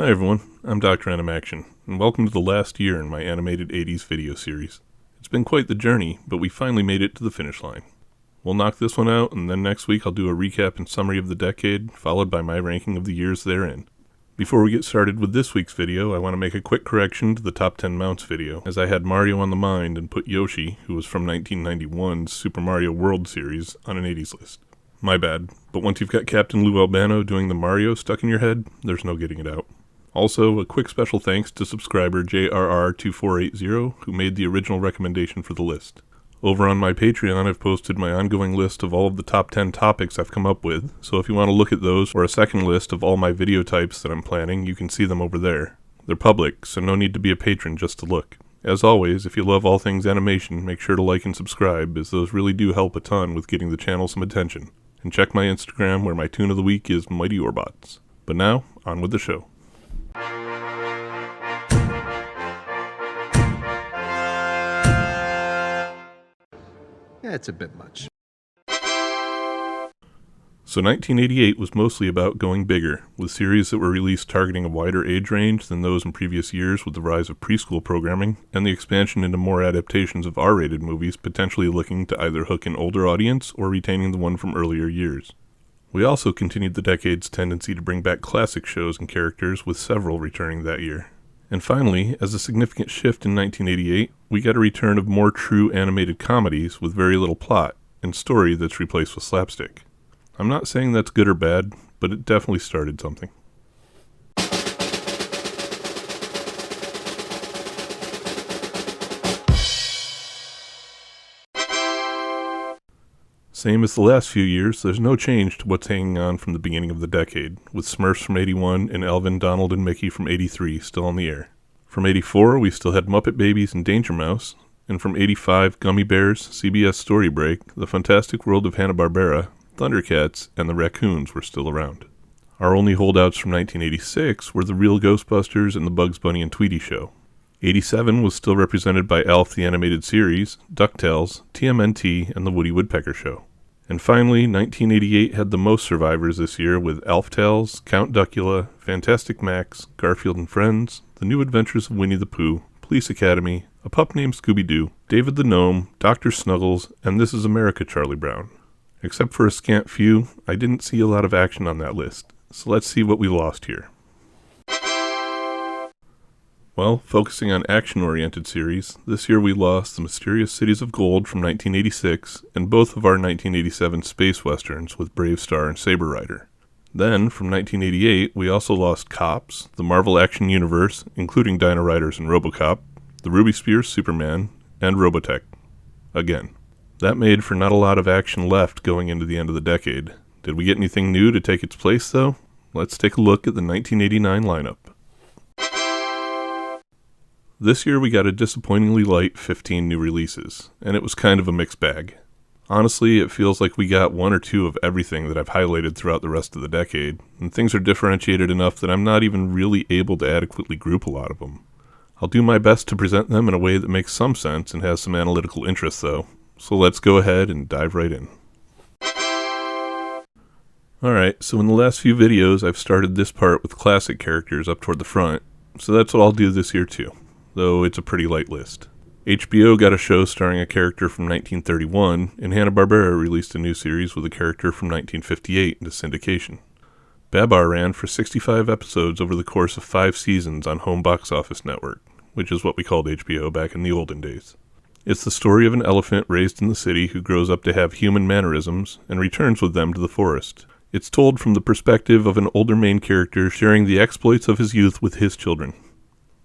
Hi everyone, I'm Dr.Animaction, and welcome to the last year in my animated 80s video series. It's been quite the journey, but we finally made it to the finish line. We'll knock this one out, and then next week I'll do a recap and summary of the decade, followed by my ranking of the years therein. Before we get started with this week's video, I want to make a quick correction to the Top 10 Mounts video, as I had Mario on the mind and put Yoshi, who was from 1991's Super Mario World series, on an 80s list. My bad, but once you've got Captain Lou Albano doing the Mario stuck in your head, there's no getting it out. Also, a quick special thanks to subscriber JRR2480, who made the original recommendation for the list. Over on my Patreon, I've posted my ongoing list of all of the top 10 topics I've come up with, so if you want to look at those or a second list of all my video types that I'm planning, you can see them over there. They're public, so no need to be a patron just to look. As always, if you love all things animation, make sure to like and subscribe, as those really do help a ton with getting the channel some attention. And check my Instagram, where my tune of the week is Mighty Orbots. But now, on with the show. Yeah, it's a bit much. So 1988 was mostly about going bigger, with series that were released targeting a wider age range than those in previous years with the rise of preschool programming, and the expansion into more adaptations of R-rated movies potentially looking to either hook an older audience or retaining the one from earlier years. We also continued the decade's tendency to bring back classic shows and characters, with several returning that year. And finally, as a significant shift in 1988, we got a return of more true animated comedies with very little plot and story that's replaced with slapstick. I'm not saying that's good or bad, but it definitely started something. Same as the last few years, there's no change to what's hanging on from the beginning of the decade, with Smurfs from 81 and Alvin, Donald, and Mickey from 83 still on the air. From 84, we still had Muppet Babies and Danger Mouse, and from 85, Gummy Bears, CBS Story Break, The Fantastic World of Hanna-Barbera, Thundercats, and the Raccoons were still around. Our only holdouts from 1986 were The Real Ghostbusters and The Bugs Bunny and Tweety Show. 87 was still represented by Alf the Animated Series, DuckTales, TMNT, and The Woody Woodpecker Show. And finally, 1988 had the most survivors this year, with Alf Tales, Count Duckula, Fantastic Max, Garfield and Friends, The New Adventures of Winnie the Pooh, Police Academy, A Pup Named Scooby-Doo, David the Gnome, Dr. Snuggles, and This Is America Charlie Brown. Except for a scant few, I didn't see a lot of action on that list, so let's see what we lost here. Well, focusing on action-oriented series, this year we lost The Mysterious Cities of Gold from 1986 and both of our 1987 space westerns with Brave Star and Saber Rider. Then, from 1988, we also lost Cops, the Marvel Action Universe, including Dino Riders and RoboCop, the Ruby Spears Superman, and Robotech. Again. That made for not a lot of action left going into the end of the decade. Did we get anything new to take its place, though? Let's take a look at the 1989 lineup. This year we got a disappointingly light 15 new releases, and it was kind of a mixed bag. Honestly, it feels like we got one or two of everything that I've highlighted throughout the rest of the decade, and things are differentiated enough that I'm not even really able to adequately group a lot of them. I'll do my best to present them in a way that makes some sense and has some analytical interest, though, so let's go ahead and dive right in. Alright, so in the last few videos I've started this part with classic characters up toward the front, so that's what I'll do this year too. Though it's a pretty light list. HBO got a show starring a character from 1931, and Hanna-Barbera released a new series with a character from 1958 into syndication. Babar ran for 65 episodes over the course of 5 seasons on Home Box Office Network, which is what we called HBO back in the olden days. It's the story of an elephant raised in the city who grows up to have human mannerisms and returns with them to the forest. It's told from the perspective of an older main character sharing the exploits of his youth with his children.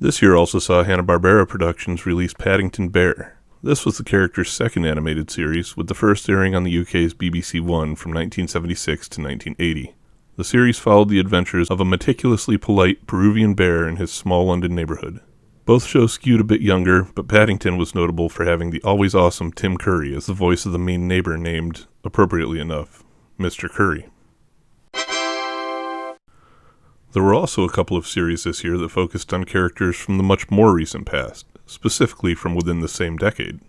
This year also saw Hanna-Barbera Productions release Paddington Bear. This was the character's second animated series, with the first airing on the UK's BBC One from 1976 to 1980. The series followed the adventures of a meticulously polite Peruvian bear in his small London neighborhood. Both shows skewed a bit younger, but Paddington was notable for having the always awesome Tim Curry as the voice of the mean neighbor named, appropriately enough, Mr. Curry. There were also a couple of series this year that focused on characters from the much more recent past, specifically from within the same decade.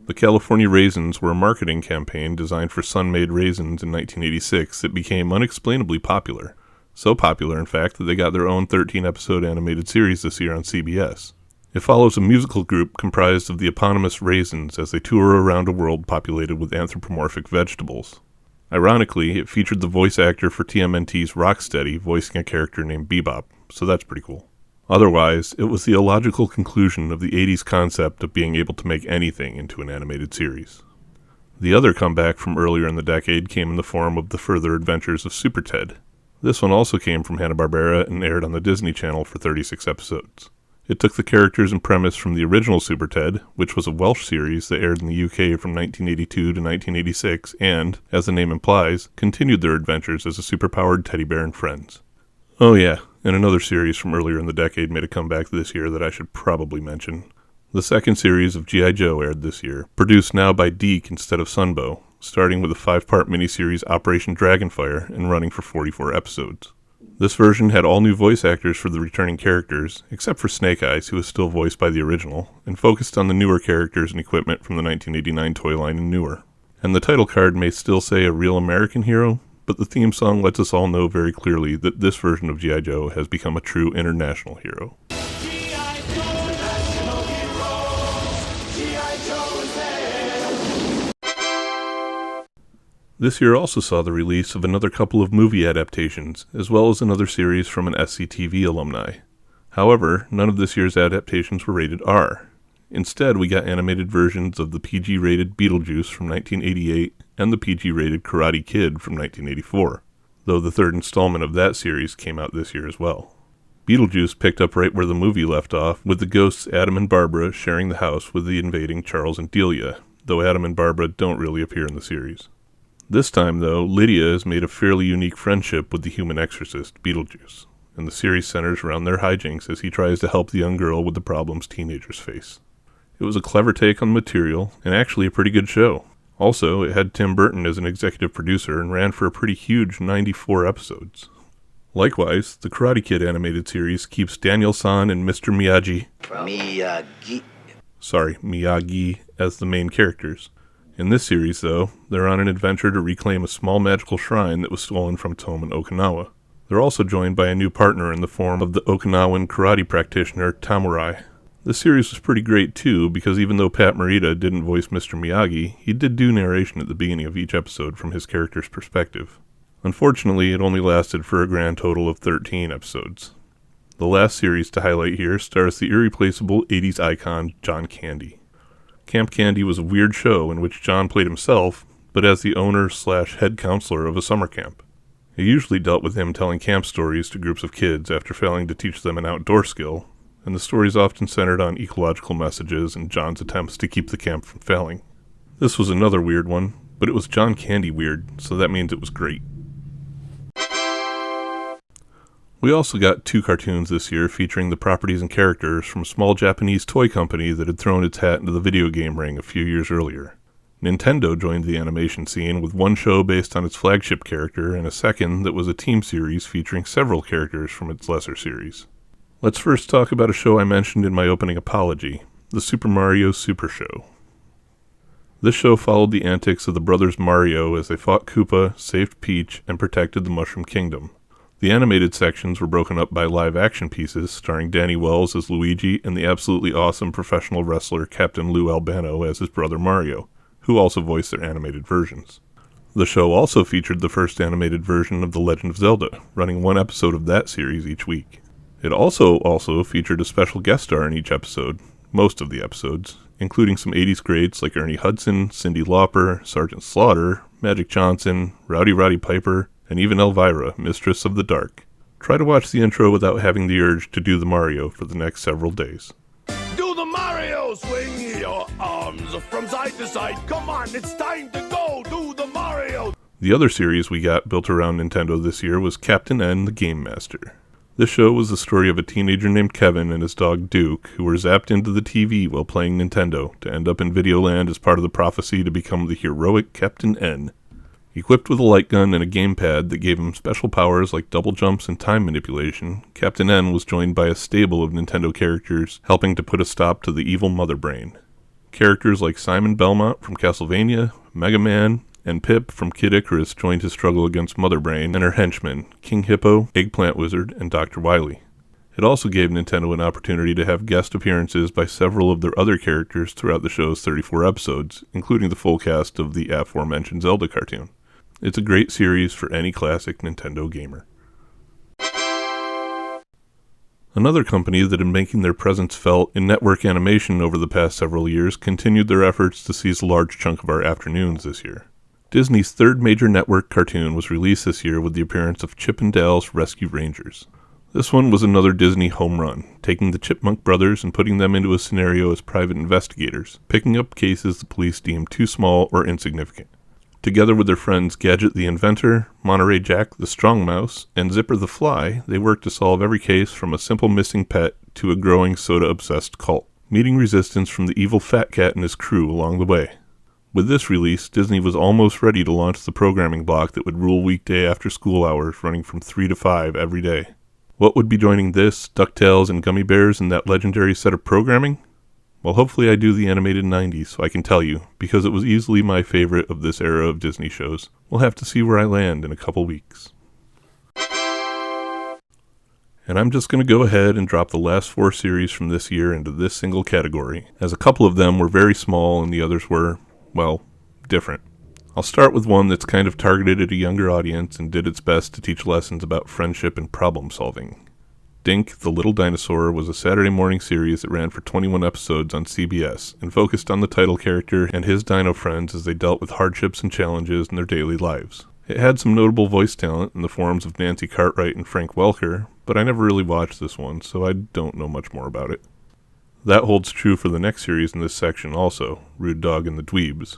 The California Raisins were a marketing campaign designed for Sun-Maid raisins in 1986 that became unexplainably popular. So popular, in fact, that they got their own 13-episode animated series this year on CBS. It follows a musical group comprised of the eponymous Raisins as they tour around a world populated with anthropomorphic vegetables. Ironically, it featured the voice actor for TMNT's Rocksteady voicing a character named Bebop, so that's pretty cool. Otherwise, it was the illogical conclusion of the 80s concept of being able to make anything into an animated series. The other comeback from earlier in the decade came in the form of The Further Adventures of Super Ted. This one also came from Hanna-Barbera and aired on the Disney Channel for 36 episodes. It took the characters and premise from the original Super Ted, which was a Welsh series that aired in the UK from 1982 to 1986 and, as the name implies, continued their adventures as a superpowered teddy bear and friends. Oh yeah, and another series from earlier in the decade made a comeback this year that I should probably mention. The second series of G.I. Joe aired this year, produced now by Deke instead of Sunbow, starting with a 5-part miniseries Operation Dragonfire and running for 44 episodes. This version had all new voice actors for the returning characters, except for Snake Eyes, who was still voiced by the original, and focused on the newer characters and equipment from the 1989 toy line and newer. And the title card may still say a real American hero, but the theme song lets us all know very clearly that this version of G.I. Joe has become a true international hero. This year also saw the release of another couple of movie adaptations, as well as another series from an SCTV alumni. However, none of this year's adaptations were rated R. Instead, we got animated versions of the PG-rated Beetlejuice from 1988 and the PG-rated Karate Kid from 1984, though the third installment of that series came out this year as well. Beetlejuice picked up right where the movie left off, with the ghosts Adam and Barbara sharing the house with the invading Charles and Delia, though Adam and Barbara don't really appear in the series. This time, though, Lydia has made a fairly unique friendship with the human exorcist, Beetlejuice, and the series centers around their hijinks as he tries to help the young girl with the problems teenagers face. It was a clever take on the material, and actually a pretty good show. Also, it had Tim Burton as an executive producer and ran for a pretty huge 94 episodes. Likewise, the Karate Kid animated series keeps Daniel-san and Mr. Miyagi as the main characters. In this series, though, they're on an adventure to reclaim a small magical shrine that was stolen from its home in Okinawa. They're also joined by a new partner in the form of the Okinawan karate practitioner Tamurai. This series was pretty great too, because even though Pat Morita didn't voice Mr. Miyagi, he did do narration at the beginning of each episode from his character's perspective. Unfortunately, it only lasted for a grand total of 13 episodes. The last series to highlight here stars the irreplaceable 80s icon John Candy. Camp Candy was a weird show in which John played himself, but as the owner/head counselor of a summer camp. It usually dealt with him telling camp stories to groups of kids after failing to teach them an outdoor skill, and the stories often centered on ecological messages and John's attempts to keep the camp from failing. This was another weird one, but it was John Candy weird, so that means it was great. We also got 2 cartoons this year featuring the properties and characters from a small Japanese toy company that had thrown its hat into the video game ring a few years earlier. Nintendo joined the animation scene with one show based on its flagship character and a second that was a team series featuring several characters from its lesser series. Let's first talk about a show I mentioned in my opening apology, the Super Mario Super Show. This show followed the antics of the brothers Mario as they fought Koopa, saved Peach, and protected the Mushroom Kingdom. The animated sections were broken up by live-action pieces starring Danny Wells as Luigi and the absolutely awesome professional wrestler Captain Lou Albano as his brother Mario, who also voiced their animated versions. The show also featured the first animated version of The Legend of Zelda, running one episode of that series each week. It also featured a special guest star in each episode, most of the episodes, including some 80s greats like Ernie Hudson, Cyndi Lauper, Sergeant Slaughter, Magic Johnson, Rowdy Roddy Piper, and even Elvira, Mistress of the Dark. Try to watch the intro without having the urge to do the Mario for the next several days. Do the Mario! Swing your arms from side to side. Come on, it's time to go! Do the Mario! The other series we got built around Nintendo this year was Captain N, the Game Master. This show was the story of a teenager named Kevin and his dog Duke, who were zapped into the TV while playing Nintendo to end up in Videoland as part of the prophecy to become the heroic Captain N. Equipped with a light gun and a gamepad that gave him special powers like double jumps and time manipulation, Captain N was joined by a stable of Nintendo characters helping to put a stop to the evil Mother Brain. Characters like Simon Belmont from Castlevania, Mega Man, and Pip from Kid Icarus joined his struggle against Mother Brain and her henchmen, King Hippo, Eggplant Wizard, and Dr. Wily. It also gave Nintendo an opportunity to have guest appearances by several of their other characters throughout the show's 34 episodes, including the full cast of the aforementioned Zelda cartoon. It's a great series for any classic Nintendo gamer. Another company that had been making their presence felt in network animation over the past several years continued their efforts to seize a large chunk of our afternoons this year. Disney's third major network cartoon was released this year with the appearance of Chip and Dale's Rescue Rangers. This one was another Disney home run, taking the Chipmunk brothers and putting them into a scenario as private investigators, picking up cases the police deemed too small or insignificant. Together with their friends Gadget the Inventor, Monterey Jack the Strong Mouse, and Zipper the Fly, they worked to solve every case from a simple missing pet to a growing soda-obsessed cult, meeting resistance from the evil Fat Cat and his crew along the way. With this release, Disney was almost ready to launch the programming block that would rule weekday after school hours running from 3 to 5 every day. What would be joining this, DuckTales, and Gummy Bears in that legendary set of programming? Well, hopefully I do the animated 90s so I can tell you, because it was easily my favorite of this era of Disney shows. We'll have to see where I land in a couple weeks. And I'm just going to go ahead and drop the last 4 series from this year into this single category, as a couple of them were very small and the others were, well, different. I'll start with one that's kind of targeted at a younger audience and did its best to teach lessons about friendship and problem solving. Dink, the Little Dinosaur, was a Saturday morning series that ran for 21 episodes on CBS and focused on the title character and his dino friends as they dealt with hardships and challenges in their daily lives. It had some notable voice talent in the forms of Nancy Cartwright and Frank Welker, but I never really watched this one, so I don't know much more about it. That holds true for the next series in this section also, Rude Dog and the Dweebs.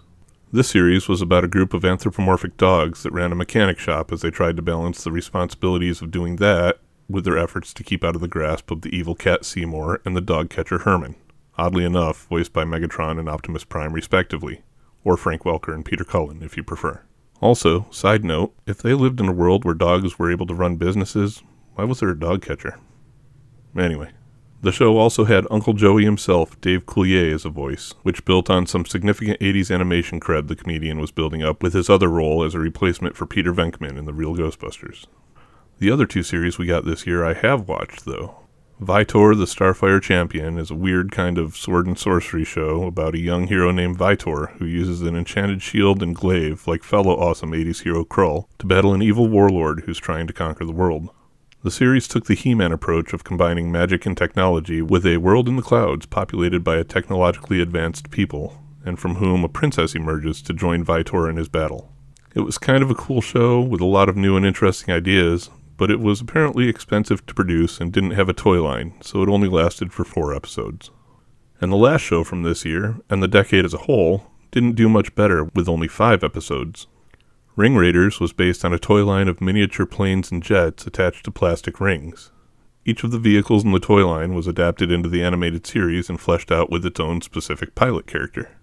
This series was about a group of anthropomorphic dogs that ran a mechanic shop as they tried to balance the responsibilities of doing that with their efforts to keep out of the grasp of the evil cat Seymour and the dog catcher Herman, oddly enough voiced by Megatron and Optimus Prime respectively, or Frank Welker and Peter Cullen if you prefer. Also, side note, if they lived in a world where dogs were able to run businesses, why was there a dog catcher? Anyway. The show also had Uncle Joey himself, Dave Coulier, as a voice, which built on some significant 80s animation cred the comedian was building up with his other role as a replacement for Peter Venkman in The Real Ghostbusters. The other 2 series we got this year I have watched, though. Vitor the Starfire Champion is a weird kind of sword and sorcery show about a young hero named Vitor who uses an enchanted shield and glaive, like fellow awesome 80s hero Krull, to battle an evil warlord who's trying to conquer the world. The series took the He-Man approach of combining magic and technology with a world in the clouds populated by a technologically advanced people, and from whom a princess emerges to join Vitor in his battle. It was kind of a cool show with a lot of new and interesting ideas, but it was apparently expensive to produce and didn't have a toy line, so it only lasted for 4 episodes. And the last show from this year, and the decade as a whole, didn't do much better with only 5 episodes. Ring Raiders was based on a toy line of miniature planes and jets attached to plastic rings. Each of the vehicles in the toy line was adapted into the animated series and fleshed out with its own specific pilot character.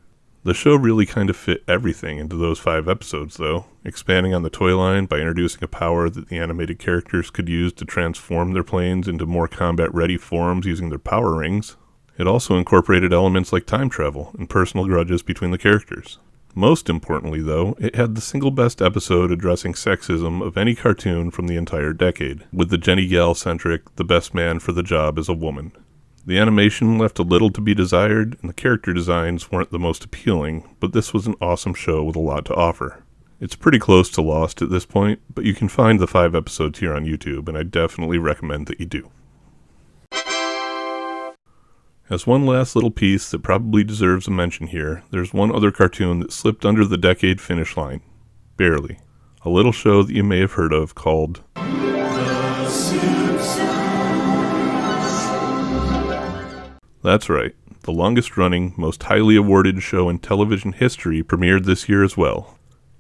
The show really kind of fit everything into those 5 episodes, though, expanding on the toy line by introducing a power that the animated characters could use to transform their planes into more combat-ready forms using their power rings. It also incorporated elements like time travel and personal grudges between the characters. Most importantly, though, it had the single best episode addressing sexism of any cartoon from the entire decade, with the Jenny Gal-centric "the best man for the job is a woman." The animation left a little to be desired, and the character designs weren't the most appealing, but this was an awesome show with a lot to offer. It's pretty close to Lost at this point, but you can find the 5 episodes here on YouTube, and I definitely recommend that you do. As one last little piece that probably deserves a mention here, there's one other cartoon that slipped under the decade finish line. Barely. A little show that you may have heard of called The Simpsons. That's right. The longest-running, most highly awarded show in television history premiered this year as well.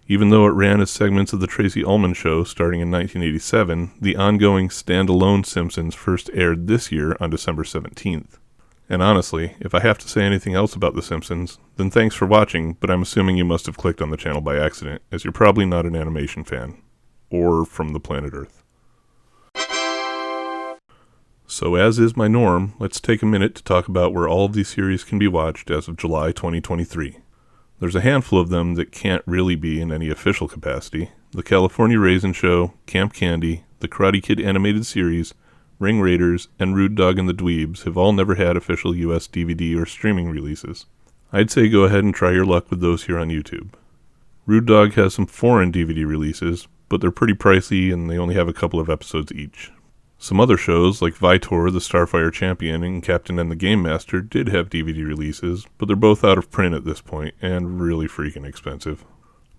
Even though it ran as segments of The Tracy Ullman Show starting in 1987, the ongoing standalone Simpsons first aired this year on December 17th. And honestly, if I have to say anything else about The Simpsons, then thanks for watching, but I'm assuming you must have clicked on the channel by accident, as you're probably not an animation fan. Or from the planet Earth. So as is my norm, let's take a minute to talk about where all of these series can be watched as of July 2023. There's a handful of them that can't really be in any official capacity. The California Raisin Show, Camp Candy, the Karate Kid animated series, Ring Raiders, and Rude Dog and the Dweebs have all never had official US DVD or streaming releases. I'd say go ahead and try your luck with those here on YouTube. Rude Dog has some foreign DVD releases, but they're pretty pricey and they only have a couple of episodes each. Some other shows, like Vitor, the Starfire Champion, and Captain and the Game Master, did have DVD releases, but they're both out of print at this point, and really freaking expensive.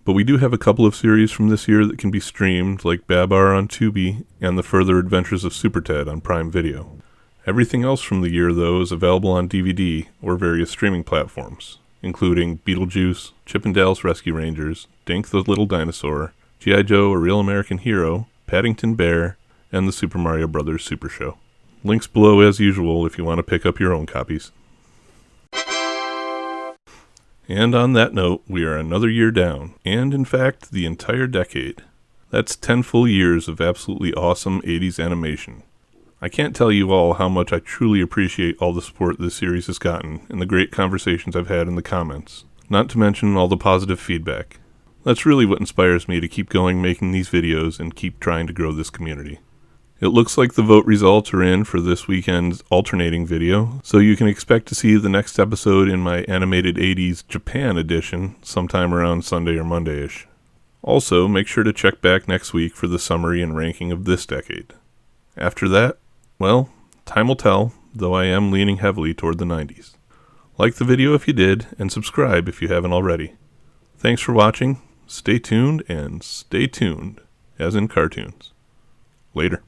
But we do have a couple of series from this year that can be streamed, like Babar on Tubi, and The Further Adventures of Super Ted on Prime Video. Everything else from the year, though, is available on DVD or various streaming platforms, including Beetlejuice, Chip and Dale's Rescue Rangers, Dink the Little Dinosaur, G.I. Joe, A Real American Hero, Paddington Bear, and the Super Mario Bros. Super Show. Links below as usual if you want to pick up your own copies. And on that note, we are another year down, and in fact, the entire decade. That's 10 full years of absolutely awesome 80s animation. I can't tell you all how much I truly appreciate all the support this series has gotten and the great conversations I've had in the comments, not to mention all the positive feedback. That's really what inspires me to keep going making these videos and keep trying to grow this community. It looks like the vote results are in for this weekend's alternating video, so you can expect to see the next episode in my animated 80s Japan edition sometime around Sunday or Monday-ish. Also, make sure to check back next week for the summary and ranking of this decade. After that, well, time will tell, though I am leaning heavily toward the 90s. Like the video if you did, and subscribe if you haven't already. Thanks for watching, stay tuned, and stay tuned, as in cartoons. Later.